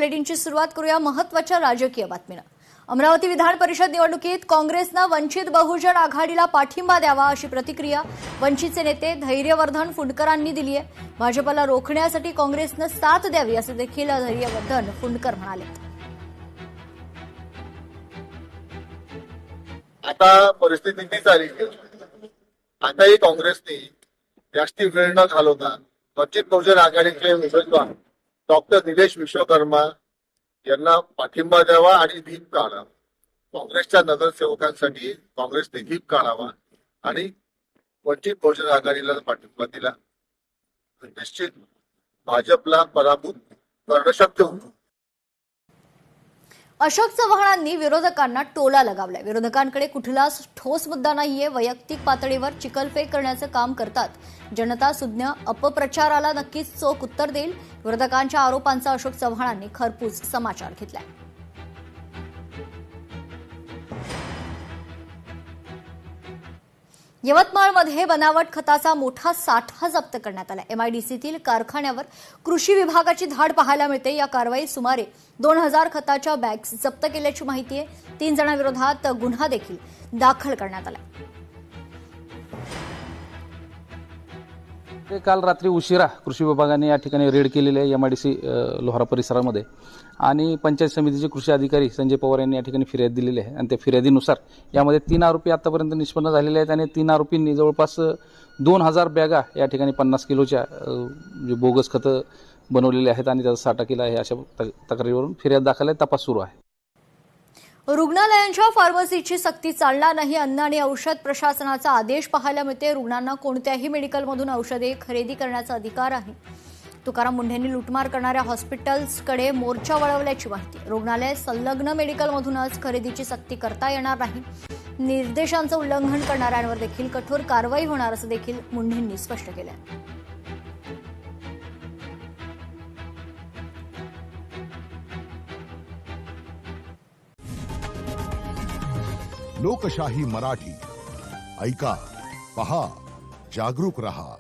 बुलेटिनची सुरुवात करूया महत्त्वाच्या राजकीय बातमीनं। अमरावती विधान परिषद निवडणुकीत काँग्रेसनं वंचित बहुजन आघाडीला पाठिंबा द्यावा अशी प्रतिक्रिया वंचितचे नेते धैर्यवर्धन फुंडकरांनी दिली आहे। भाजपला रोखण्यासाठी काँग्रेसनं साथ द्यावी असं देखील धैर्यवर्धन फुंडकर म्हणाले। आता परिस्थिती तीच आली, आताही काँग्रेसने जास्ती वेळ न घालवता वंचित बहुजन आघाडीचे उमेदवार डॉक्टर निलेश विश्वकर्मा यांना पाठिंबा द्यावा आणि व्हीप काढावा। काँग्रेसच्या नगरसेवकांसाठी काँग्रेसने व्हीप काढावा आणि वंचित बहुजन आघाडीला पाठिंबा दिला निश्चित भाजपला पराभूत करणं शक्य होतं। अशोक चव्हाणांनी विरोधकांना टोला लगावलाय। विरोधकांकडे कुठलाच ठोस मुद्दा नाहीये, वैयक्तिक पातळीवर चिखलफेक करण्याचं काम करतात। जनता सुज्ञ अपप्रचाराला नक्कीच चोख उत्तर देईल। विरोधकांच्या आरोपांचा अशोक चव्हाणांनी खरपूस समाचार घेतलाय। यवतमाळमध्ये बनावट खताचा मोठा साठा जप्त करण्यात आला। एमआयडीसीतील कारखान्यावर कृषी विभागाची धाड पाहायला मिळते। या कारवाईत सुमारे 2000 खताच्या बॅग्स जप्त केल्याची माहिती आहे। 3 जणांविरोधात गुन्हा देखील दाखल करण्यात आला। काल रात्री उशिरा कृषी विभागाने या ठिकाणी रेड केलेले आहे एमआयडीसी लोहारा परिसरामध्ये आणि पंचायत समितीचे कृषी अधिकारी संजय पवार यांनी या ठिकाणी फिर्याद दिलेली आहे आणि त्या फिर्यादीनुसार यामध्ये 3 आरोपी आतापर्यंत निष्पन्न झालेले आहेत आणि 3 आरोपींनी जवळपास 2000 बॅगा या ठिकाणी 50 किलोच्या जे बोगस खतं बनवलेले आहेत आणि त्याचा साठा केला आहे अशा तक्रारीवरून फिर्याद दाखल आहे। तपास सुरू आहे। रुग्णालयांच्या फार्मसीची सक्ती चालणार नाही। अन्न आणि औषध प्रशासनाचा आदेश पाहायला मिळते। रुग्णांना कोणत्याही मेडिकलमधून औषधे खरेदी करण्याचा अधिकार आहे। तुकाराम मुंढेंनी लूटमार करणाऱ्या हॉस्पिटल्सकडे मोर्चा वळवल्याची माहिती। रुग्णालय संलग्न मेडिकलमधूनच खरेदीची सक्ती करता येणार नाही। निर्देशांचं उल्लंघन करणाऱ्यांवर देखील कठोर कारवाई होणार असं देखील मुंढेंनी स्पष्ट केलं। लोकशाही मराठी ऐका, पहा, जागरूक रहा।